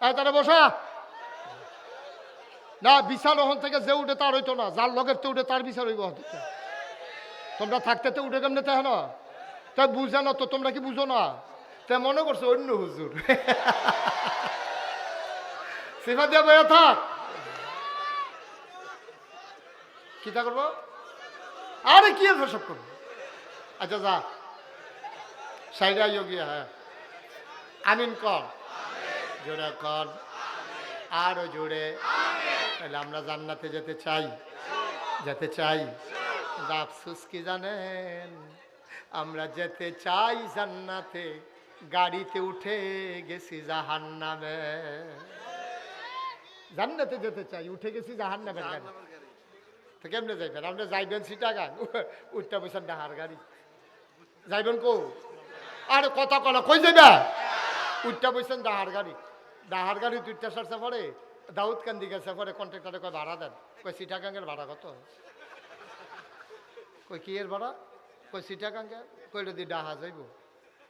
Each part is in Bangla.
তারা বসা না, বিচার ওখান থেকে যে উঠে তার হইতো না, যার লগের তো উঠে তার বিচার হইব। তোমরা থাকতে তো উঠে কেমনে তাই না, তাই বুঝে না তো, তোমরা কি বুঝো না? তাই মনে করছো অন্য হুজুর সিফা দিয়ে বইয়া থাক, কি তা করবো? আরে কি আছে সব করবো। আচ্ছা যা সাইডে আইও গিয়া, হ্যাঁ আমিন কর, জোরে কর, আরো জোরে। তাহলে আমরা জান্নাতে যেতে চাই, যেতে চাই। আফসোস কি জানেন, আমরা যেতে চাই জান্নাতে, গাড়িতে উঠে গেছি জাহান্নামে। জান্নাতে যেতে চাই, উঠে গেছি জাহান্নামের গাড়ি। তো কেমনে যাইবেন? আপনি যাইবেন চিটাগাং, উঠতে বসেন ডাহার গাড়ি, যাইবেন কো? আরে কথা কলা কই যাইবা? উঠতে বসেন ডাহার গাড়ি, ডাহার গাড়ি দুইটা সারছে পরে দাউদকান্দি গেছে পরে কন্ট্রাক্টরে কয় ভাড়া দেন, কই চিটাগাঙ্গের ভাড়া কত? কই কি এর ভাড়া? কই চিটাগাঙ্গে, কইলে দি ডাহা যাইব।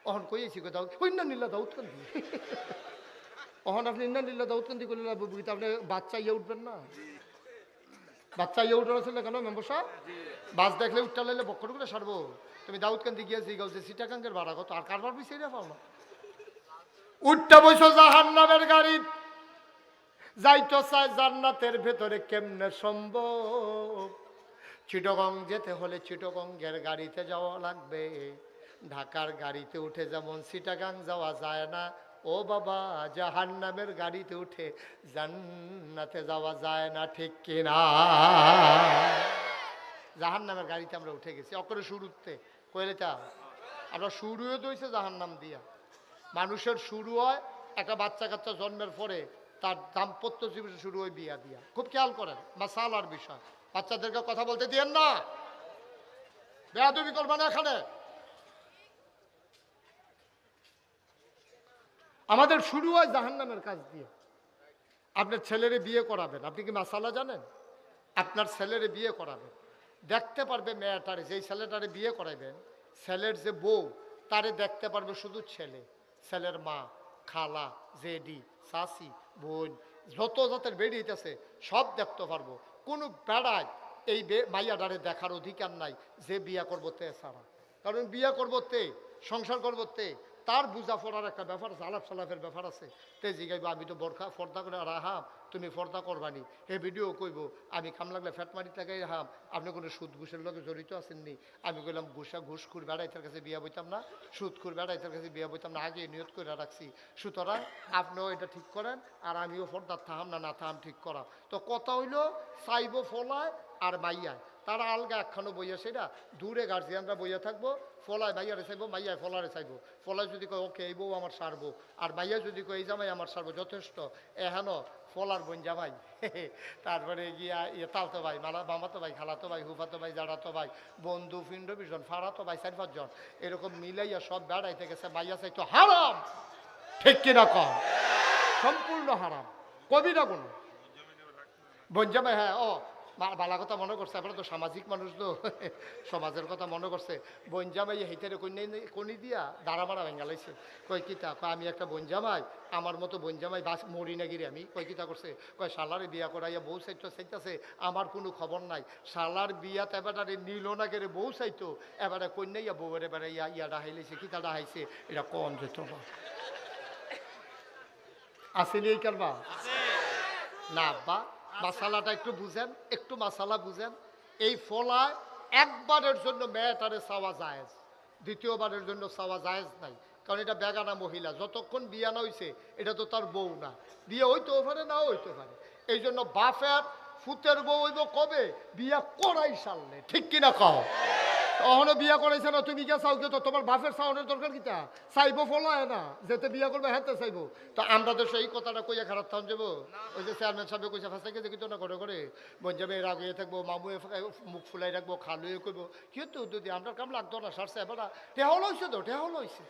অহন কইছি কই দাউদ কইনা নিলা দাউদকান্দি, অহন আপনি ইন্না নিলা দাউদকান্দি কইলে আপনি বাচ্চা ইয়ে উঠবেন না? বাচ্চা ইয়ে উঠে ছিল কেন মেম্বার সাহেব? বাস দেখলে উঠটা লাইলে বক্কর করে সারবো। তুমি দাউদকান্দি গিয়েছি গাউছে চিটাগাঙ্গের ভাড়া কত, আর কারবার পিছিয়ে রে পাও না। উঠটা বইছো জাহান্নামের গাড়ি, যাইতো চায় জান্নাতের ভেতরে কেমনে সম্ভব? চিটাগং যেতে হলে চিটাগংয়ের গাড়িতে যাওয়া লাগবে, ঢাকার গাড়িতে উঠে যেমন চিটাগাং যাওয়া যায় না, ও বাবা জাহান্নামের গাড়িতে উঠে জান্নাতে যাওয়া যায় না, ঠিক কিনা? জাহান্নামের গাড়িতে আমরা উঠে গেছি অকরে শুরুতে, কইলে তা আমরা শুরুও দইছে জাহান্নাম দিয়া। মানুষের শুরু হয় একটা বাচ্চা কাচ্চা জন্মের পরে, তার দাম্পত্য জীবন শুরু হয় বিয়া দিয়া। খুব খেয়াল করেন মাসালার বিষয়, বাচ্চাদেরকে কথা বলতে দিয়েন না, বেয়াদবি করবে না এখানে। আমাদের শুরু হয় জাহান্নামের কাজ দিয়ে। আপনার ছেলেরে বিয়ে করাবেন, আপনি কি মাসালা জানেন? আপনার ছেলেরে বিয়ে করাবেন, দেখতে পারবে মেয়েটারে, যেই ছেলেটারে বিয়ে করাইবেন ছেলের যে বউ তারে দেখতে পারবে শুধু ছেলে, ছেলের মা, খালা, জেডি, শাশি, বোন, যত জাতের বেরিয়েছে সব দেখতে পারবো। কোনো বেড়ায় এই মাইয়াডারে দেখার অধিকার নাই যে বিয়া করবো তে ছাড়া। কারণ বিয়া করবো তে, সংসার করবো তে, তার বুঝা পড়ার একটা ব্যাপার আছে, আলাপ সালাপের ব্যাপার আছে। তে জিগাইব আমি তো বোরখা ফর্দা করে রাহাম, তুমি ফর্দা করবানি। হে ভিডিও কইব আমি খাম লাগলে ফ্যাটমারি টাকাই রাহাম, আপনি কোনো সুদ ঘুষের লগে জড়িত আছেননি? আমি কইলাম ঘুষখুর বেড়াইতার কাছে বিয়া বইতাম না, সুদখুর বেড়াইতার কাছে বিয়া বইতাম না, আগে নিয়ত করে রাখছি। সুতরাং আপনিও এটা ঠিক করেন, আর আমিও ফর্দার থাহাম না, না থাহাম ঠিক করা। তো কথা হইল চাইব ফলায় আর মাইয়ায়, তারা আলগা একখানো বইয়া, সেটা দূরে গার্জিয়ানরা বইয়া থাকবো, ফলায় মাইয়ারে চাইবো, মাইয়ায় ফলারে চাইবো। ফলায় যদি কয় ওকে এই বউ আমার সারবো, আর মাইয়া যদি কয় এই জামাই আমার সারবো, যথেষ্ট। এহেন ফলার বোন জামাই, তারপরে গিয়া তালতো ভাই, মামাতো ভাই, খালাতো ভাই, হুফাতো ভাই, জাড়াতো ভাই, বন্ধু ফিন্ড বিজন, ফাড়াতো ভাই 4-5 জন, এরকম মিলাইয়া সব বেড়াইতে গেছে। মাইয়া চাইতো হারাম, ঠিক কিনা কম? সম্পূর্ণ হারাম, কবি না কোনো বোন জামাই। হ্যাঁ ও বালা কথা মনে করছে, আপনারা তো সামাজিক মানুষ তো, সমাজের কথা মনে করছে। বোন জামাই হেঁটে কনি দিয়া দাঁড়া মারা ভেঙ্গালাইছে। কয় কিতা? কয় আমি একটা বোন জামাই, আমার মতো বোন জামাই বাস মরি না গিরে আমি। কয় কিতা করছে? কয় শালারে বিয়া করাইয়া বউ চাইতেছে, আমার কোনো খবর নাই। শালার বিয়াতে এবারে নিল না গেলে বউ চাইতো, এবারে কন্যাইয়া বউয়ের এবারে ইয়া ডাহাইলেছে। কিতা ডাহাইছে এটা কম যেত না, আসেনি এই কারবা না? আব্বা মাসালাটা একটু বুঝেন, একটু মাসালা বুঝেন। এই ফলায় একবারের জন্য মেয়েটারে চাওয়া জায়েজ, দ্বিতীয়বারের জন্য চাওয়া জায়েজ নাই। কারণ এটা বেগানা মহিলা, যতক্ষণ বিয়া না হইছে এটা তো তার বউ না। বিয়ে হইতেও পারে, নাও হইতে পারে। এই জন্য বাপের ফুতের বউ হইব কবে? বিয়া করাই সারলে, ঠিক কিনা কও? তখনও বিয়া করাইছে না, তুমি কে চাও কে? তো তোমার বাপের চাওয়ানোর দরকার কিতা? চাইবো ফলায় না, যেতে বিয়া করবে হাতে চাইবো। তো আমরা তো সেই কথাটা কইয়া খারাপ থাম যাবো। ওই যে চেয়ারম্যান সাহেব কইছে ফাঁসা কে কিন্তু না করে করে বোন যাবে রাগিয়ে থাকবো, মামু মুখ ফুলাই রাখবো, খালুয়ে করবো। কি তো যদি আমরা কাম লাগতো না, সারছে এবার টেহা লইছে তো, টেহা লইছে,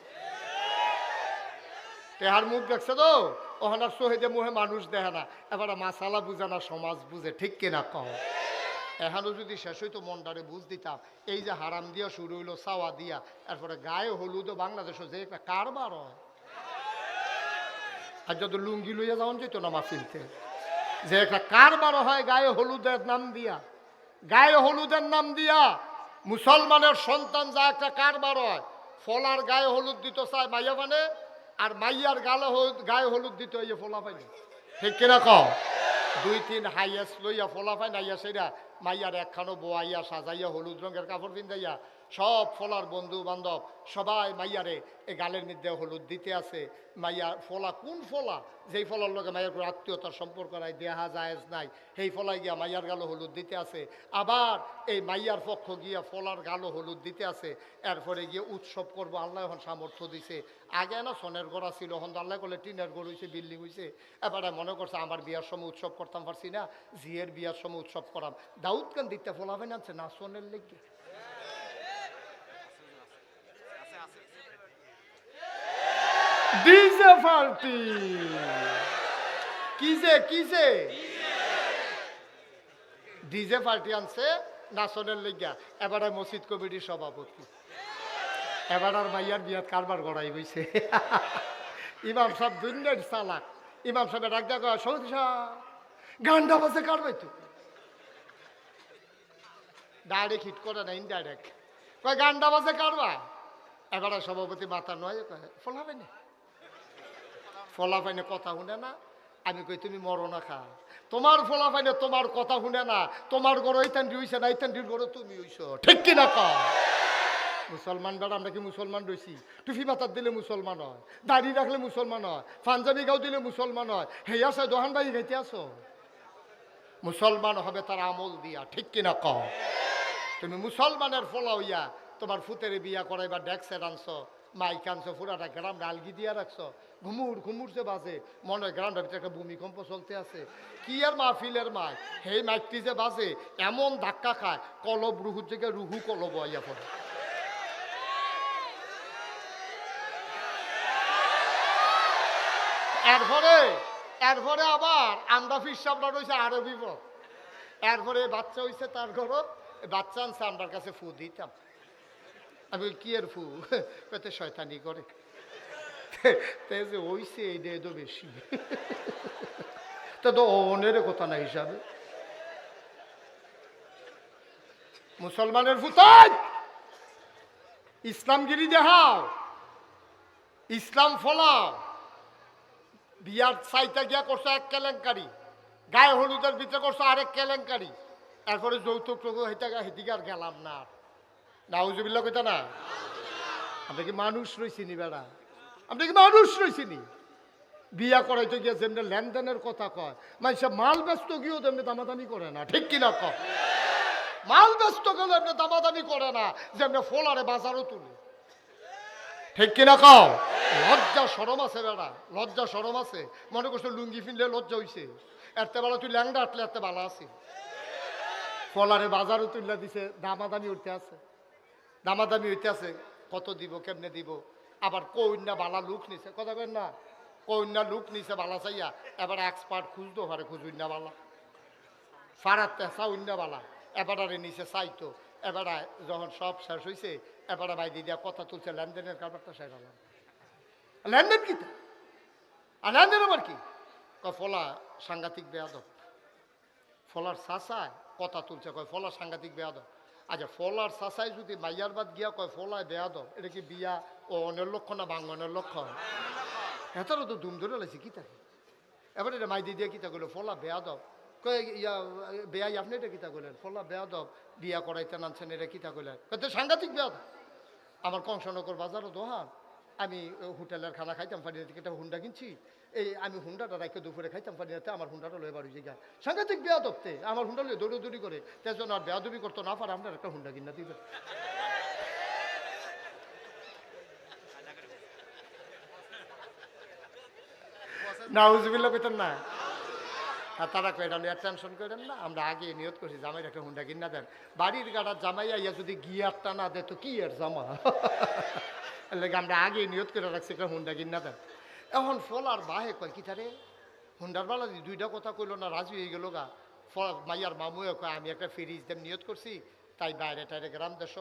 টেহার মুখ দেখছে তো, ওখানার সোহেদে মুহে মানুষ দেখে না। এবার মাসালা বুঝে না, সমাজ বুঝে, ঠিক কিনা কও? এখানেও যদি শেষ হইতো মনটারে বুঝ দিতাম। এই যে হারাম দিয়া শুরু হইলো, চাওয়া দিয়া, এরপরে গায়ে হলুদও বাংলাদেশও যে একটা কারবার হয়, আর যদি লুঙ্গি লইয়া যাওয়ান যেত না মাহফিলতে, যে একটা কারবার হয় গায়ে হলুদের নাম দিয়া, গায়ে হলুদের নাম দিয়া মুসলমানের সন্তান যা একটা কারবার হয়, ফলার গায়ে হলুদ দিত চায় মাইয়া মানে, আর মাইয়ার গায়ে হলুদ দিত এই ফোলা পাইনি, ঠিক কিনা কও? 2-3 হাইয়াস লইয়া ফোলা পাই নাইয়া সেটা মাইয়ার একখানো বোয়াইয়া সাজাইয়া হলুদ রঙের কাপড় পিন্ধাইয়া সব ফলার বন্ধু বান্ধব সবাই মাইয়ারে এই গালের মধ্যে হলুদ দিতে আছে। মাইয়া ফলা কোন ফলা, যেই ফলার লগে মাইয়ার কোনো আত্মীয়তার সম্পর্ক নাই, দেহা জায়েজ নাই, সেই ফলাই গিয়া মাইয়ার গালো হলুদ দিতে আছে। আবার এই মাইয়ার পক্ষ গিয়া ফলার গালো হলুদ দিতে আছে। এরপরে গিয়ে উৎসব করবো, আল্লাহ এখন সামর্থ্য দিছে। আগে না সনের গড়া ছিল, এখন আল্লাহ করলে টিনের গড় হয়েছে, বিল্ডিং হয়েছে। এবারে মনে করছে আমার বিয়ার সময় উৎসব করতাম পারছি না, জিয়ের বিয়ার সময় উৎসব করাম। দাউদ খান দিতে ফলাবেন আনছে না সনের লেগে, ডিজে পার্টি কিসে ডিজে পার্টি আনছে নাচনের লেগা। এবারে মসজিদ কমিটির সভাপতি, এবার আর মাইয়ার বিয়াত কারবার গড়াই হয়েছে। ইমাম সাহেব দুনিয়ার চালাক, ইমাম সাহেবের ডাক দেখা সৌদি সাহেব গান্ডা বাজে কারবাই তো, ডাইরেক্ট হিট করে না ইনডাইরেক্ট কয় গান্ডা বাজে কারবা। এবারে সভাপতি মাথা নয় কয় ফলাবে না, ফলা পাইনে কথা শুনে না। আমি কই তুমি মরো না খা, তোমার ফলা পাইনে তোমার কথা শুনে না, তোমার গড় এইতান্ডি হইছে না, এইতান্ডির গড় তুমি হইছো, ঠিক কিনা কও? মুসলমান বেড়া আমরা কি মুসলমান রয়েছি? টুফি মাথার দিলে মুসলমান হয়, দাড়ি রাখলে মুসলমান হয়, পাঞ্জাবি গাও দিলে মুসলমান হয়। হেই আসে দোহান বাই খাইতে আসো, মুসলমান হবে তার আমল দিয়া, ঠিক কিনা কও? তুমি মুসলমানের ফলা হইয়া তোমার ফুতের বিয়া করাইবা ডেক্সের আনছো, মাইক আনছো, পুরাটা গ্রাম ডালগি দিয়া রাখছো, ঘুমুরছে বাজে, মনে হয় গ্রামটার ভিতরে একটা ভূমিকম্প চলতে আছে। কি আর মাহফিলের মাই, সেই মাইকটি যে বাজে এমন ধাক্কা খায়, কলব রুহুর জায়গায় রুহু কলব আইয়া পড়ে। এরপরে আবার আমরা ফিরসাবরা রয়েছে আরো বিপদ। এরপরে বাচ্চা হয়েছে তার ঘর, বাচ্চা আনছে আমার কাছে ফু দিতাম। আমি কি এর ফু পেতে শয়তানি করে যে হইছে এই দে তো বেশি, তা তো অনের কথা না হিসাবে। মুসলমানের ফুতাই ইসলামগিরি দেখাও, ইসলাম ফলাও। বিয়ার সাইটা গিয়া করছো এক কেলেঙ্কারি, গায়ে হলুদের ভিতরে করছো আরেক কেলেঙ্কারি, এরপরে যৌতুক হেদিকে আর গেলাম না। নাউজুবিল্লাহ কইতা না? আমরা কি মানুষ রয়েছি নি বেড়া? আমরা কি মানুষ রয়েছি নি? বিয়া করাইতে গিয়ে যেমনি লেনদেনের কথা কয়, মানুষ মাল ব্যস্ত গিয়েও তেমনি দামাদামি করে না, ঠিক কিনা কয়? মাল ব্যস্ত গেলে এমনি দামাদামি করে না, যেমনি ফোলারে বাজারও তুলে, ঠিক কিনা কও? লজ্জা সরম আছে বেড়া, লজ্জা সরম আছে। মনে করছো লুঙ্গি ফিনলে লজ্জা হইছে, এরতে বেলা তুই ল্যাংডা আটলে এত বালা আছে। ফলারে বাজারও তুললা দিছে, দামাদামি উঠতে আছে, দামাদামি হইতে আছে, কত দিব কেমনে দিব। আবার কন্যা বালা লুক নিছে, কথা কেন না, কন্যা লুক নিছে বালা চাইয়া, এবার এক্সপার্ট খুঁজতো পারে খুঁজুন্যা বালা ফারাত তেসা উন্না বালা, এবারে নিচে চাইতো। এবারে যখন সব শেষ হয়েছে, এবারে ভাই দিদিয়া কথা তুলছে, লেনদেনের কারবারটা শেষ হলাম। লেনদেন কি? আর লেনদেন আবার কি? ফলা সাংঘাতিক বেয়াদব। ফলার চাচায় কথা তুলছে, কয় ফলা সাংঘাতিক বেয়াদব। আচ্ছা, ফলার চাচাই যদি মাইয়ার বাদ গিয়া কয় ফলায় বেয়াদব, এটা কি বিয়া ও অনের লক্ষ্য না বাঙ্গনের লক্ষ্য? এটারও তো ধুম ধরে লাগছে কি থাকে। এবার এটা মাই দিদিয়া কিতা করলো, ফলা বেয়াদব। কয় ইয়া বেয়াই আপনি এটা কিতা করলেন? ফলা বেয়াদব, বিয়া করাইতে নানছেন, এটা কিতা করলেন? তো সাংঘাতিক বেয়াদব। আমার কংসনগর বাজারও দোহান, আমি হোটেলের খানা খাইতাম পারি না, একটা হুন্ডা কিনছি, এই আমি হুন্ডাটা রাখে দুপুরে খাইতাম পারি না, আমার হুন্ডাটা লয়ে বাড়ি জায়গা। সাংঘাতিক বেয়াদবতে আমার হুন্ডা লয়ে দৌড়ি করে, তার জন্য আর বেয়াদবি করতো না পারে, আপনার একটা হুন্ডা কিনা দিবে। নাউজুবিল্লাহ কইতেন না? আর তারা কয় এটা টেনশন করেন না, আমরা আগে নিয়ত করছি জামাইয়ের একটা হুন্ডা কিনা দেন। বাড়ির গাড়ার জামাই আইয়া যদি গিয়ারটা না দে তো কি এর জামা, লাগে আমরা আগে নিয়ত করে রাখছি একটা হুন্ডা কিনা দেন। এখন ফলার বাহে কয় কি তারে হুন্ডার বেলা দুইটা কথা কইলো না, রাজি হয়ে গেল গা। মাইয়ার মামুয়ে কয় আমি একটা ফ্রিজ দেন নিয়ত করছি, তাই বাইরে টাইরে গ্রাম দেশ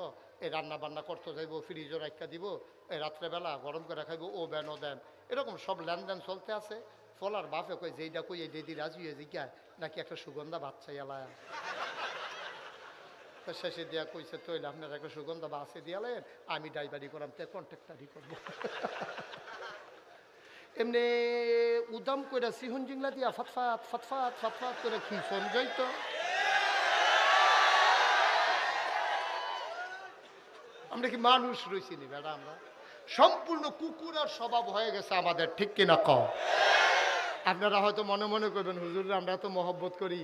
এই রান্না বান্না করতে যাইব, ফ্রিজও রাখা দিব, এই রাত্রেবেলা গরম করে খাইব, ও বেনও দেন। এরকম সব লেনদেন চলতে আছে। ফলার বাপে কই যেইটা কই এই দিদি রাজি হয়ে জিজ্ঞায় নাকি একটা সুগন্ধা বাচ্চা এলায়। তো শেষে দিয়া কইছে তৈলে আপনার একটা সুগন্ধা বাসে দিয়ালেন, আমি ড্রাইভারি করাম, তে কন্ট্রাক্টারি করবো। এমনি উদাম কইরা সিহন জিংলা দিয়া ফতফাত ফতফাত ফতফাত করে কি সঞ্জয় তো আমরা কি মানুষ রয়েছি নি বেড়া? আমরা সম্পূর্ণ কুকুরের স্বভাব হয়ে গেছে আমাদের, ঠিক কিনা কও? আপনারা হয়তো মনে মনে করবেন হুজুর আমরা তো মহব্বত করি,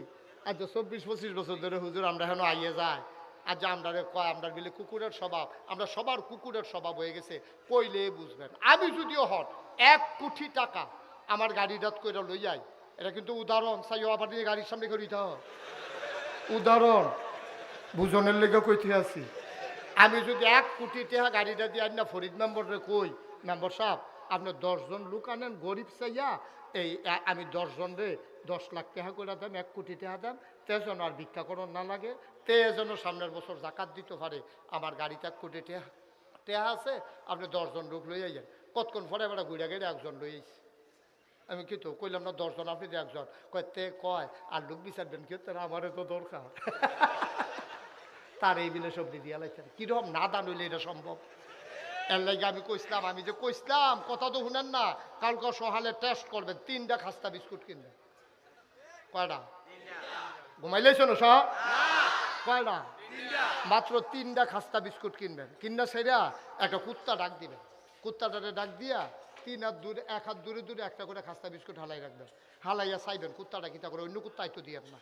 আজ 24-25 বছর ধরে হুজুর আমরা হেন আইয়ে যায়, আজ আমরা কয় আমরা গেলে কুকুরের স্বভাব, আমরা সবার কুকুরের স্বভাব হয়ে গেছে। কইলে বুঝবেন। আমি যদিও হট 1 কোটি টাকা আমার গাড়িটাত কইরা লই যাই, এটা কিন্তু উদাহরণ, চাইও আবার দিয়ে গাড়ির সামনে করিতে হয় উদাহরণ, বুঝনের লেগে কইতে আছি। আমি যদি 1 কোটি টাকা গাড়িটা দিয়ে আনি না ফরিদ মেম্বরে কই, মেম্বার সাহেব আপনি 10 জন লোক আনেন গরিব চাইয়া, এই আমি 10 জন রে 10 লাখ টাকা করে দেন, 1 কোটি টাকা দেন, তে যেন আর ভিক্ষাকরণ না লাগে, তে যেন সামনের বছর জাকাত দিতে পারে। আমার গাড়িতে 1 কোটি টাকা আছে, আপনি 10 জন লোক লইয়া যান। কতক্ষণ পরে এবার ঘুরে গেলে 1 জন লইয়াছি। আমি কি তো কইলাম না 10 জন, আপনি 1 জন কয়, তে কয় আর লোক বিচারবেন কি? আমারে তো দরকার। তার এই বিলে সবজি দিয়া লাইছেন, কিরকম না দান হইলে এটা সম্ভব? এর লাগে আমি কইসলাম, আমি যে কইসলাম কথা তো শুনেন না, কালকে সহালে টেস্ট করবেন, 3টা খাস্তা বিস্কুট কিনবেন। কয়টা? ঘুমাইলেছ না সব? কয়টা? মাত্র 3টা খাস্তা বিস্কুট কিনবেন। কিনা সেরা একটা কুত্তা ডাক দিবেন, কুত্তাটারে ডাক দিয়া 3 হাত দূরে 1 হাত দূরে দূরে একটা করে খাস্তা বিস্কুট হালাই রাখবেন। হালাইয়া চাইবেন কুত্তাটা কিতা করে, অন্য কুত্তা আইতো দিয়েন না,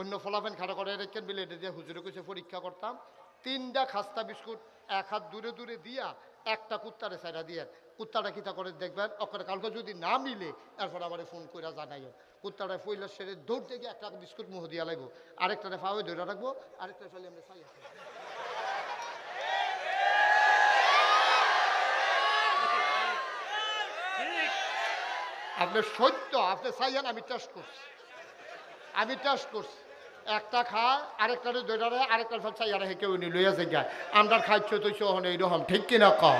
অন্য ফলাফেন খাড়া করে রেখেন বিলে এটা দিয়ে হুজুরে কইছে পরীক্ষা করতাম। 3টা খাস্তা বিস্কুট 1 হাত দূরে দূরে দিয়া একটা কুত্তারে সাইডা দিয়ে কুত্তাটা কিতা করে দেখবেন, ওখানে কালকে যদি না মিলে এরপর আবার ফোন করে জানাইয়েন। কুত্তাটা পইলা সেরে দৌড়তে গিয়ে একটা বিস্কুট মুহ দিয়া লাগবো, আরেকটারে ফাওয়ে ধরে রাখবো, আরেকটা ফেলে আমরা চাই। আপনি সত্য আপনি চাইয়েন, আমি টেস্ট করছি, আমি টেস্ট করছি। একটা খায় আরেকটারে দৈরারে আরেকটার ফেল চাইয়ারে কেউ নি লইয়া যায়, আমরা খাইছ তৈছ হনে এইরকম, ঠিক কিনা কম?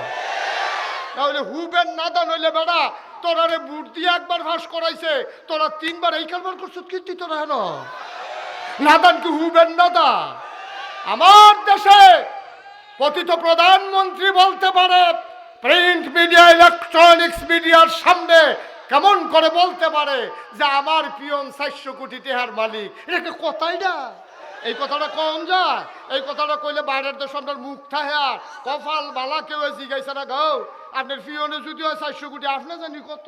তাহলে হুবেন না দা নইলে বেড়া তোরারে বুট দিয়ে একবার ফাঁস করাইছে, তোরা 3বার এই কারবার করছো, কীর্তি তোরা হেন নাদান কি হুবেন না দা? আমার দেশে পতিত প্রধানমন্ত্রী বলতে পারে, প্রিন্ট মিডিয়া ইলেকট্রনিক্স মিডিয়ার সামনে কেমন করে বলতে পারে যে আমার পিয়ন 400 কোটি টাকার মালিক? এটা কথাই না, এই কথাটা কম যায়। এই কথাটা কইলে বাইরের দেশ আপনার মুখ থাহে কপাল বালা কেউ জিগাইছে না গাও, আপনার পিয়নে যদি হয় 400 কোটি, আপনি জানি কত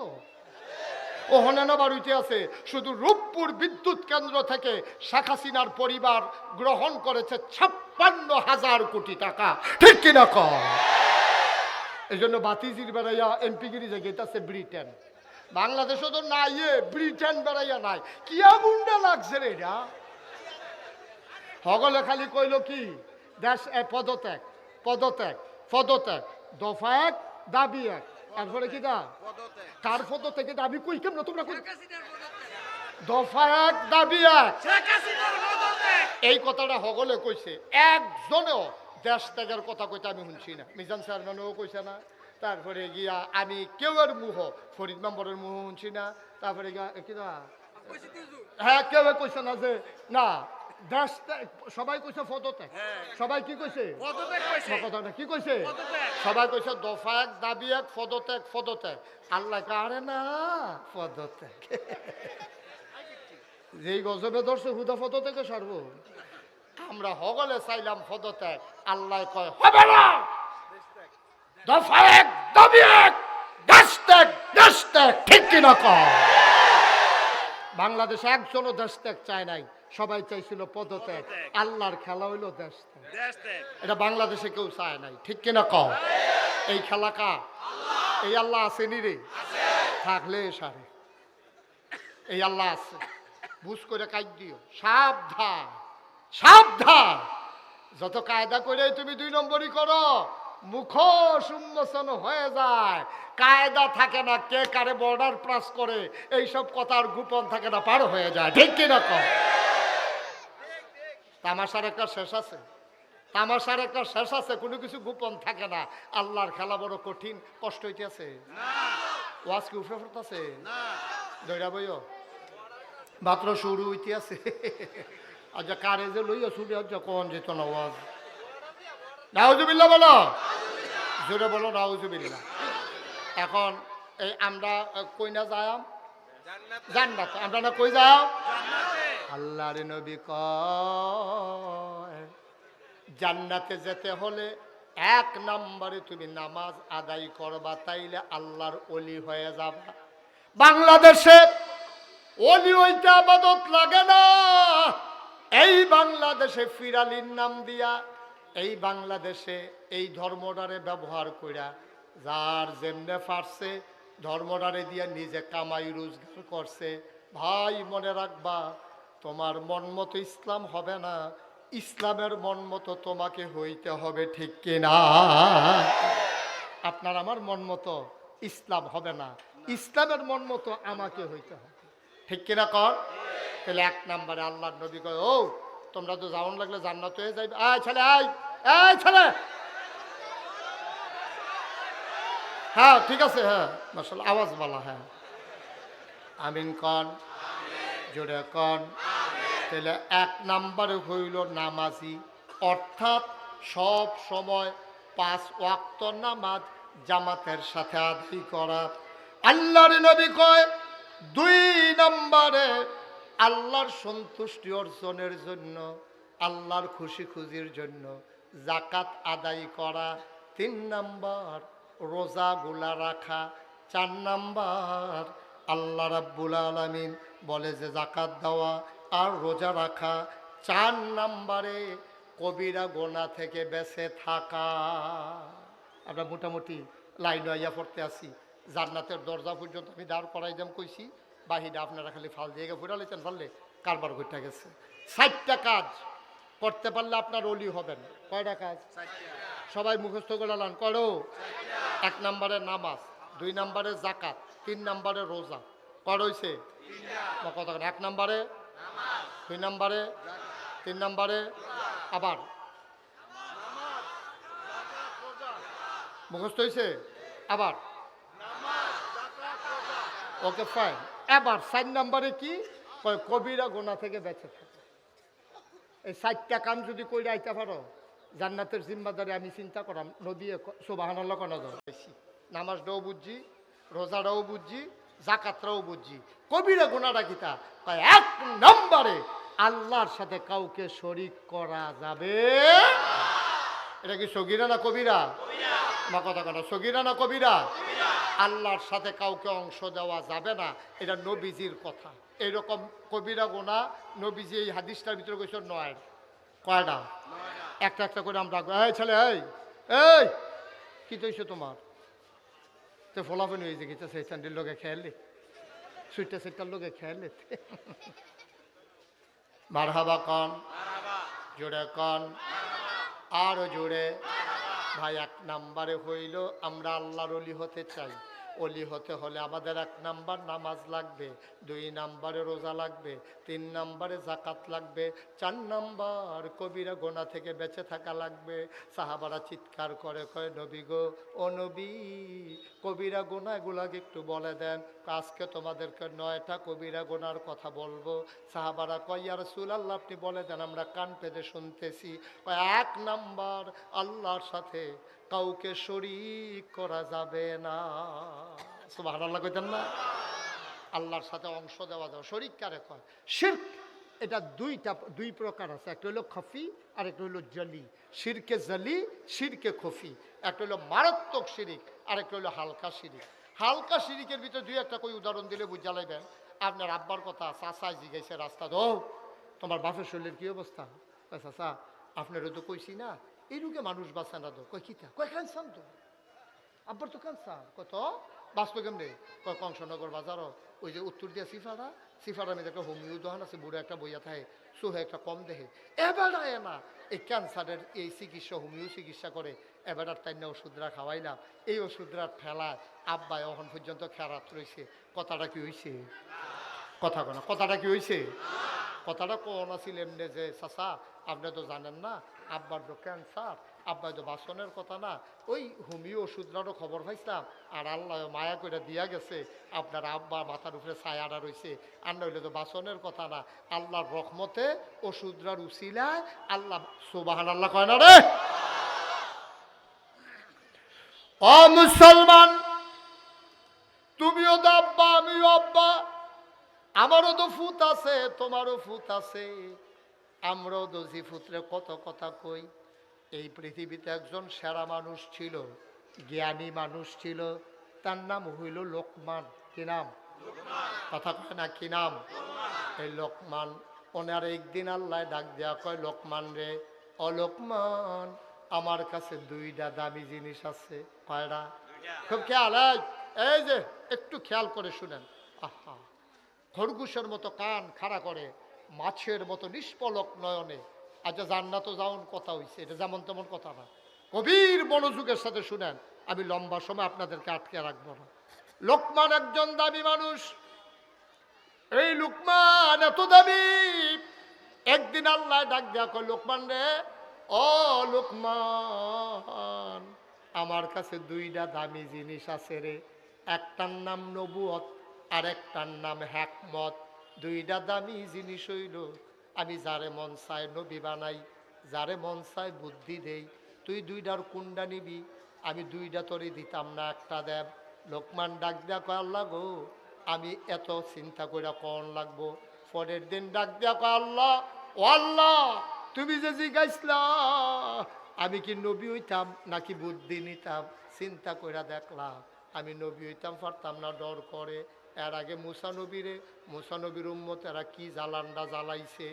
ওখানে না বাড়িতে আছে। শুধু রূপপুর বিদ্যুৎ কেন্দ্র থেকে শেখ হাসিনার পরিবার গ্রহণ করেছে 56,000 কোটি টাকা, ঠিক কিনা কম? এই জন্য বাতিজির বেড়াইয়া এমপিগিরি জায়গাতে ব্রিটেন, বাংলাদেশও তো নাই, ব্রিটেন বেড়াইয়া নাই। কিয়া গুন্ডা লাগছে রে এরা, হগলে খালি কইল কি দেশ পদত্যাগ পদত্যাগ পদত্যাগ, দফা 1 দাবি 1, তারপরে কি দা কার পদত্যাগে দাবি কই কেমন তোমরা কই? দফা 1 দাবি 1, এই কথাটা হগলে কইছে, একজনেও দেশ ত্যাগের কথা কইতে আমি শুনছি না। মিজান চেয়ারম্যানও কইছে না, তারপরে গিয়া আমি কেউর মুহ ফরিদ মেম্বরের মুহ শুনছি না, তারপরে গিয়া কি না হ্যাঁ কেউ কইছে না যে না দেশ সবাই কইছে পদত্যাগ, সবাই কি কইছে কথাটা কি কইছে? সবাই কইছে দফা 1 দাবি 1, পদত্যাগ পদত্যাগ। আল্লাহ কারে না পদত্যাগ, যেই গজবে ধরছে হুদা পদত্যাগে সর্ব। আমরা হগলে চাইলাম পদত্যাগ, আল্লাহ কয় হবে না, দফা 1 দাবি 1, দেশ ত্যাগ দেশ ত্যাগ, ঠিক কিনা কয়? বাংলাদেশ একজনও দেশ ত্যাগ চায় নাই, সবাই চাইছিল পদত্যাগ। আল্লাহর খেলা হইলো দেশ ত্যাগ, এটা বাংলাদেশে কেউ চায় নাই, ঠিক কিনা কও? এই খেলা কা? এই আল্লাহ আসেনি রে, থাকলে সারে এই আল্লাহ আছে, বুঝ করে কাজ দিও, সাবধান সাবধান। যত কায়দা করে তুমি 2 নম্বরই করো, মুখ উন্মোচন হয়ে যায়, কায়দা থাকে না, কে কারে বর্ডার ক্রস করে এইসব কথার গোপন থাকে না, পার হয়ে যায়, ঠিক কিনা কম? তামাশার একটা শেষ আছে, তামাশার একটা শেষ আছে, কোনো কিছু গোপন থাকে না। আল্লাহর খেলা বড় কঠিন, কষ্ট হইতেছে ওয়াজ কি উফরে ফুরতাছে দৈরা বইও মাত্র শুরু হইতে আছে আচ্ছা কারে যে লইয়া ছুটে আচ্ছা কোন যেত না ওয়াজ নাউজুবিল্লাহ বলো জোরে বলো নাউজুবিল্লাহ এখন এই আমরা কই না যাম জান্নাত আমরা না কই যাম আল্লাহর নবী কয় জান্নাতে যেতে হলে এক নম্বরে তুমি নামাজ আদায় করবা তাইলে আল্লাহর ওলি হয়ে যাবা বাংলাদেশে ওলি হইতে আবাদত লাগে না এই বাংলাদেশে ফিরালির নাম দিয়া এই বাংলাদেশে এই ধর্মটারে ব্যবহার কইরা যার যেমনে পারছে ধর্মটারে দিয়া নিজে কামাই রোজগার করছে ভাই মনে রাখবা তোমার মন মতো ইসলাম হবে না ইসলামের মন মতো তোমাকে হইতে হবে ঠিক কিনা আপনার আমার মন মতো ইসলাম হবে না ইসলামের মন মতো আমাকে হইতে হবে ঠিক কিনা কর তাহলে এক নম্বরে আল্লাহর নবী কয় ও তোমরা তো জাউন লাগলে জান্নাত হয়ে যাইবে আয় ছেলে আয় এই ছেলে হ্যাঁ ঠিক আছে হ্যাঁ মাশাআল্লাহ আওয়াজ বলা হ্যাঁ আমিন কন জোরে কন তাহলে এক নম্বরে হইল নামাজি অর্থাৎ সব সময় 5 ওয়াক্ত নামাজ জামাতের সাথে আদায় করা আল্লাহর নবী কয় 2 নম্বরে আল্লাহর সন্তুষ্টি অর্জনের জন্য আল্লাহর খুশি খুশির জন্য যাকাত আদায় করা 3 নম্বর রোজাগুলা রাখা 4 নম্বর আল্লাহ রাব্বুল আলামিন বলে যে যাকাত দেওয়া আর রোজা রাখা 4 নম্বরে কবিরা গোনা থেকে বেঁচে থাকা আমরা মোটামুটি লাইন আইয়া পড়তে আসি জান্নাতের দরজা পর্যন্ত আমি দাঁড় করাই দাম কইছি বাহিরে আপনারা খালি ফাল দিয়ে ফুটা লেছেন পারলে কারবার ঘুরতে গেছে 60টা কাজ করতে পারলে আপনার ওলি হবেন কয়টা কাজ সবাই মুখস্থ করে লান করো 1 নম্বরে নামাজ 2 নম্বরে যাকাত 3 নম্বরে রোজা কর হইছে কথা 1 নম্বরে 2 নম্বরে 3 নম্বরে আবার মুখস্থ হয়েছে আবার ওকে ফাইন এবার 4 নম্বরে কি কবিরা গোনা থেকে বেঁচে থাকে এই 4টা কাম যদি কইরা আইতে পারো জান্নাতের জিম্মাদারি আমি চিন্তা করাম নদী সুবহানাল্লাহ কোন বেশি নামাজটাও বুঝছি রোজাটাও বুঝছি যাকাতটাও বুঝছি কবিরা গোনাটা কিতা 1 নম্বরে আল্লাহর সাথে কাউকে শরীক করা যাবে এটা কি সগীরা না কবিরা মা কথা কথা সগীরা না কবিরা আল্লাহর সাথে কাউকে অংশ দেওয়া যাবে না এটা নবীজির কথা এইরকম কবিরা গোনা নবীজি এই হাদিসটার ভিতরে কইছে 9 কয়টা একটা একটা করে আমরা এই ছেলে এই কি তৈছো তোমার তো ফলাফল হয়েছে কি সেই স্যান্ডেল লোকে খেয়ালে সুইটটা সেটার লোকে খেয়ালে মারহাবা কন জোরে কন আরো জোরে ভাই 1 নম্বরে হইল আমরা আল্লাহর ওলি হতে চাই ওলি হতে হলে আমাদের 1 নম্বর নামাজ লাগবে 2 নম্বরে রোজা লাগবে 3 নম্বরে যাকাত লাগবে 4 নম্বর কবিরা গোনা থেকে বেঁচে থাকা লাগবে সাহাবারা চিৎকার করে কয় নবী গো ও নবী কবিরা গোনা এগুলাকে একটু বলে দেন আজকে তোমাদেরকে 9টা কবিরা গোনার কথা বলবো সাহাবারা কয় ইয়া রাসূলুল্লাহ আপনি বলে দেন আমরা কান পেতে শুনতেছি কয় 1 নম্বর আল্লাহর সাথে কাউকে শরীক করা যাবে না সুবহানাল্লাহ কইতেন না আল্লাহর সাথে অংশ দেওয়া যাবে শরীক কারে কয় শিরক এটা 2 প্রকার আছে একটা হলো খফি আর একটা হলো জলি শিরকে জলি শিরকে খফি একটা হলো মারাত্মক শিরিক আর একটা হলো হালকা শিরিক হালকা শিরিকের ভিতরে 2-1টা কই উদাহরণ দিলে বুঝা লাইবেন আপনার আব্বার কথা চাচা জিগাইছে রাস্তা দো তোমার বাপের শরীরের কি অবস্থা চাচা আপনারও তো কইছি না এই রোগে মানুষ বাঁচে না তো কয় কিতা কয় ক্যান্সার তো আব্বার তো ক্যান্সার কত বাঁচলো কেমনে কয় কংসনগর বাজারও ওই যে উত্তর দিয়া সিফারা মেয়েদের একটা হোমিও দোকান আছে বুড়ো একটা বইয়া থাকে সোহে একটা কম দেহে এবার না এই ক্যান্সারের এই চিকিৎসা হোমিও চিকিৎসা করে এবার তাই না ওষুধরা খাওয়াইলাম এই ওষুধরা ঠেলা আব্বাই এখন পর্যন্ত খেরাত রয়েছে কথাটা কি হয়েছে কথাটা কি হয়েছে কথাটা কোন আছিল এমনি যে চাচা আপনি তো জানেন না আব্বার তো ক্যান্সার আব্বা তো বাসনের কথা না, ওই হোমিও ওষুধরারও খবর পাইছিলাম, আর আল্লাহ মায়া করে দিয়া গেছে, আপনার আব্বা মাথার উপরে ছায়াটা রয়েছে, আর নইলে তো বাসনের কথা না, আল্লাহর রহমতে ওষুধরার উসিলায় আল্লাহ সুবহানাল্লাহ কয় না রে। ও মুসলমান, তুমিও তো আব্বা, আমিও আব্বা, আমারও তো ফুত আছে, তোমারও ফুত আছে, আমরাও তো জি ফুতরে কত কথা কই। এই পৃথিবীতে একজন সেরা মানুষ ছিল, জ্ঞানী মানুষ ছিল, তার নাম হইল লোকমান। কি নাম? কথা কয় না, কি নাম? এই লোকমান। ওনার একদিন আল্লাহ ডাক দেয়া কয়, লোকমান রে, ও লোকমান, আমার কাছে দুইটা দামি জিনিস আছে। কয়টা? খুব খেয়াল, এই যে একটু খেয়াল করে শুনেন। আহা, খরগোশের মতো কান খাড়া করে, মাছের মতো নিষ্পলক নয়নে, আচ্ছা জান্নাত যাওন কথা হইছে, এটা যেমন তেমন কথা না, গভীর মনোযোগের সাথে শুনেন, আমি লম্বা সময় আপনাদেরকে আটকে রাখবো না। লোকমান একজন দামি মানুষ। এই লোকমান এত দামি, একদিন আল্লাহ ডাক দেয়া কয়, লোকমান রে, ও লোকমান, আমার কাছে দুইটা দামি জিনিস আছে রে, একটার নাম নবুয়ত আর একটার নাম হিকমত। দুইটা দামি জিনিস হইল, আমি যারে মন চায় নবী বানাই, যারে মন চায় বুদ্ধি দেই। তুই দুইটার কোনটা নিবি? আমি দুইটা তোরে দিতাম না, একটা দেব। লোকমান ডাক দেয়া কয়, আল্লাহ গো, আমি এত চিন্তা করে কন লাগবো? পরের দিন ডাক দেয়া কয়, আল্লাহ, ও আল্লাহ, তুমি যে জিজ্ঞাসলা আমি কি নবী হইতাম নাকি বুদ্ধি নিতাম, চিন্তা করে দেখলাম আমি নবী হইতাম পারতাম না, ডর করে। এর আগে মুসা নবীর উম্মত এরা কি জ্বালানটা জ্বালাইছে।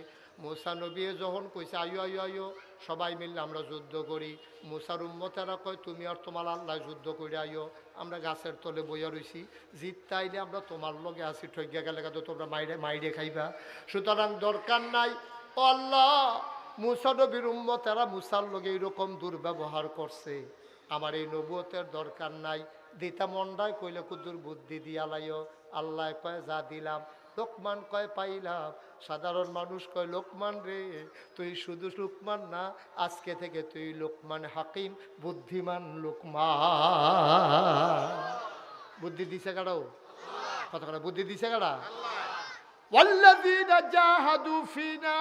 মুসা নবী যখন কইছে, আয়ো আয়ো আয়ো, সবাই মিললে আমরা যুদ্ধ করি, মুসার উম্মতেরা কয়, তুমি আর তোমার আল্লাহ যুদ্ধ করে আইও, আমরা গাছের তলে বইয়া রইছি, জিততে আইলে আমরা তোমার লগে আসি, ঠইয়া গেলে তো তোমরা মাইরে খাইবা, সুতরাং দরকার নাই। ও আল্লাহ, মুসা নবীর উম্মতেরা মুসার লগে এইরকম দুর্ব্যবহার করছে, আমার এই নবুয়তের দরকার নাই, দিতা মন্ডায় কইলে কুদুর বুদ্ধি দিয়া লাইও। আল্লাহ কয়, যা দিলাম। লোকমান কয়, পাইলাম। সাধারণ মানুষ কয়, লোকমান রে, তুই শুধু লোকমান না, আজকে থেকে তুই লোকমান হাকিম, বুদ্ধিমান লোকমান। বুদ্ধি দিছে কারাও? কথা কথা, বুদ্ধি দিছে কারা? ওয়াল্লাযীনা জাহাদু ফিনা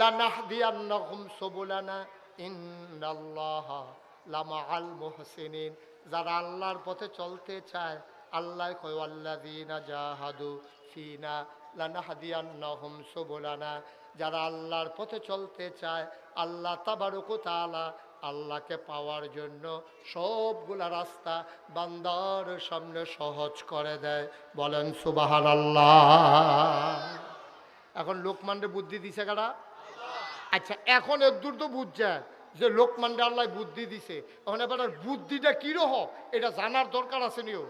লানাহদিয়ান্নাহুম সুবুলানা ইন্নাল্লাহা লামাআল মুহসিনিন। যারা আল্লাহর পথে চলতে চায়, আল্লাহ কয়, ওয়াল্লাযীনা জাহাদু ফিনা লানাহদিয়ান্নাহুম সুবুলানা। যারা আল্লাহর পথে চলতে চায়, আল্লাহ তাবারক ওয়া তাআলা আল্লাহকে পাওয়ার জন্য সবগুলা রাস্তা বান্দার সামনে সহজ করে দেয়। বলেন সুবহানাল্লাহ। এখন লোকমানরে বুদ্ধি দিছে কারা? আচ্ছা, এখন এর দূর তো বুঝছে যে লোকমানরে আল্লাহ বুদ্ধি দিছে, এখন এবার বুদ্ধিটা কিরকম এটা জানার দরকার আছে নিও।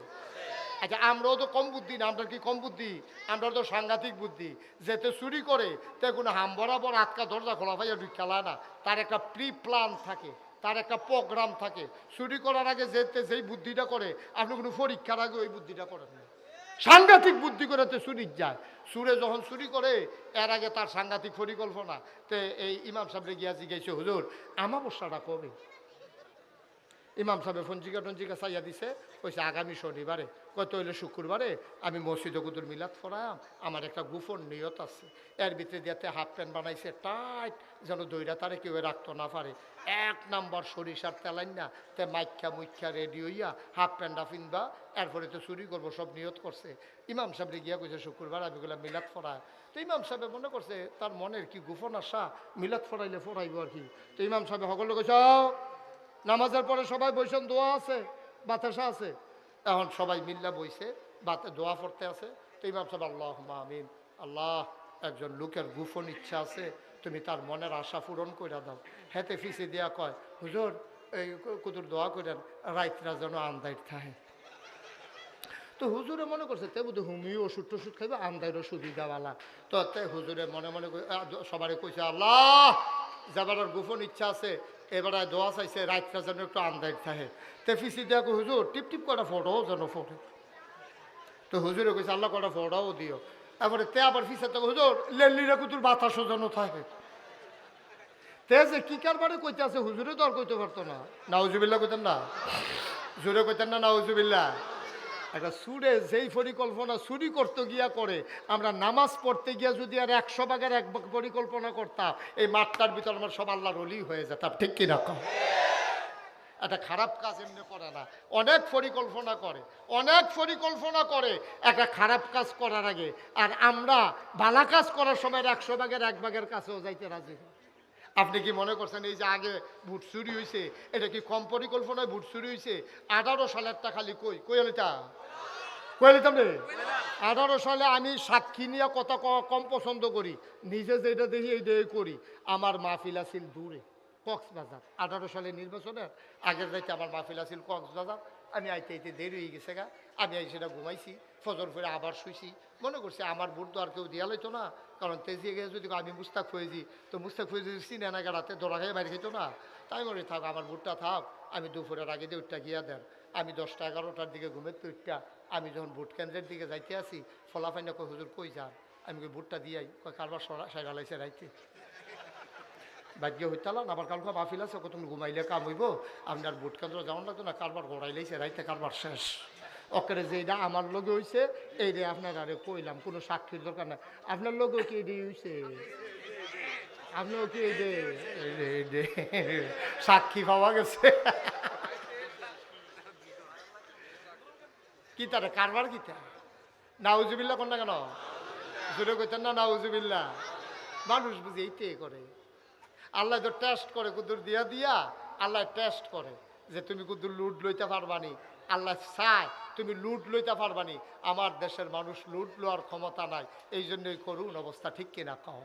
আচ্ছা, আমরাও তো কম বুদ্ধি না, আমরা কি কম বুদ্ধি? আমরা তো সাংঘাতিক বুদ্ধি। যেতে চুরি করে তে কোনো হাম বরাবর আটকা দরজা খোলা ভাইয়া খেলায় না, তার একটা প্রি প্ল্যান থাকে, তার একটা প্রোগ্রাম থাকে। চুরি করার আগে যেই বুদ্ধিটা করে, আপনি কোনো পরীক্ষার আগে ওই বুদ্ধিটা করেন না। সাংঘাতিক বুদ্ধি করে তে চুরি যায়। সুরে যখন চুরি করে, এর আগে তার সাংঘাতিক পরিকল্পনা। তে এই ইমাম সাহেবরে গিয়া জিজ্ঞাসা, হুজুর আমাবস্যাটা কবে? ইমাম সাহেব ফঞ্জিকা চাইয়া দিছে, কইছে আগামী শনিবারে। কত হইলে শুক্রবারে আমি মসজিদে কুতুর মিলাদ ফরাম, আমার একটা গোপন নিয়ত আছে। এর ভিতরে দিয়াতে হাফ প্যান্ট বানাইছে টাইট, যেন দইরা তারে কেউ রাখতে না পারে। 1 নাম্বার সরিষার তেলাইন না, তে মাইখ্যা মুখ্যা রেডি হইয়া হাফ প্যান্টটা ফিনবা, এরপরে তো চুরি করবো সব নিয়ত করছে। ইমাম সাহেবরে গিয়া কইছে শুক্রবার আমি গুলা মিলাদ ফরায়। তো ইমাম সাহেব মনে করছে তার মনের কি গোপন আশা, মিলাদ ফরাইলে ফরাইব আর কি। তো ইমাম সাহেব সকলে কইছে, নামাজের পরে সবাই বইছেন, দোয়া আছে, বাতাসা আছে। এখন সবাই মিল্লা বইছে, বাতে দোয়া পড়তে আছে। তো ইমাম সাহেব, আল্লাহুম্মা আমিন, আল্লাহ, একজন লোকের গোপন ইচ্ছা আছে, তুমি তার মনের আশা পূরণ করে দাও। হেতে ফিসে দিয়া কয়, হুজুর এই কুতুর দোয়া করেন, রাইতরা যেন আন্দাইট থাকে। তো হুজুরে মনে করছে তে বুধ হুমিও ওষুধ টষুধ খাইবে, আন্দাইর ওষুধ দেওয়ালা। তো হুজুরে মনে মনে সবারই কইছে, আল্লাহ, যাবার গোপন ইচ্ছা আছে, এবার দোয়া চাইছে রাতটা যেন একটু আন্দাজ থাকে। তে ফিসি দেখো হুজুর টিপ টিপ কটা ফটোও যেন ফটো। তো হুজুরে কইছে, আল্লাহ কটা ফটোও দিও। তারপরে তে আবার ফিসে তো হুজুর লেলিরা কুতুর বাতাসও যেন থাকে। তে তে যে কি কারবারে কইতে আছে হুজুরে তো আর কইতে পারতো না। নাউজুবিল্লাহ কইতেন না, জোরে কইতেন না নাউজুবিল্লাহ। একটা সুরে যেই পরিকল্পনা চুরি করতে গিয়া করে, আমরা নামাজ পড়তে গিয়া যদি আর 100 ভাগের 1 ভাগ পরিকল্পনা করতাম, এই মাঠটার ভিতর আমার সব আল্লাহর ওলি হয়ে যেতাম। ঠিক কিনা কও? একটা খারাপ কাজ এমনি করে না, অনেক পরিকল্পনা করে, অনেক পরিকল্পনা করে একটা খারাপ কাজ করার আগে। আর আমরা ভালো কাজ করার সময় 100 ভাগের 1 ভাগের কাছেও যাইতে রাজি না। আপনি কি মনে করছেন এই যে আগে ভোট চুরি হয়েছে এটা কি কম পরিকল্পনায় ভোট চুরি হয়েছে? 18 সালেরটা খালি কই কই এটা কই নিতাম রে। 18 সালে আমি সাক্ষী নিয়ে কথা কম পছন্দ করি, নিজে যেটা দেখি এইটাই করি। আমার মাহফিল আছিল দূরে কক্সবাজার, 18 সালে নির্বাচনের আগের রাইতে আমার মাহফিল আছিল কক্সবাজার। আমি আইতে আইতে দেরি হয়ে গেছে গা, আমি আই সেটা ঘুমাইছি, ফজর করে আবার শুইছি। মনে করছি আমার ভোট তো আর কেউ দিয়া লইতো না, কারণ তেজিয়ে গেছে যদি আমি মুস্তাক ফয়েজি, তো মুস্তাক ফয়েজি চিনে না গাড়াতে দৌড়া খেয়ে বাইরে খেতো না। তাই মনে থাক আমার ভোটটা থাক, আমি দুপুরের আগে দিয়ে উঠটা গিয়া দেন। আমি 10টা 11টার দিকে ঘুমের তো উঠটা আমি যখন ভোট কেন্দ্রের দিকে যাইতে আসি, ফলাফাইনা কই হুজুর কই যান? আমি কই ভোটটা দিয়াই, কয় কারবার সাইরা লাইছে রাইতে ভাগ্য হইতালাম আবার কালকে মাহফিল আছে, কত ঘুমাইলে কাম হইব, আপনার ভোট কেন্দ্র যেমন লাগতো না, কারবার গড়াইলেছে রাইতে, কারবার শেষ। ওকে যেটা আমার লগে হয়েছে এইটা আপনার আরে কইলাম, কোনো সাক্ষীর দরকার নাই। আপনার লগেও কি এটাই হয়েছে? আপনিও কি এই যে সাক্ষী পাওয়া গেছে? কি তারা কারবার কি তা? নাউজুবিল্লাহ কোন না কেন? জোরে কইতেন না নাউজুবিল্লাহ। মানুষ বুঝি এইটাই করে। আল্লাহ তো টেস্ট করে, কুদুর দিয়া দিয়া আল্লাহ টেস্ট করে যে তুমি কুদুর লুট লইতে পারবানি। আল্লাহ চায় তুমি লুট লইতে পারবানি। আমার দেশের মানুষ লুট লওয়ার ক্ষমতা নাই, এই জন্যই করুন অবস্থা। ঠিক কিনা কও?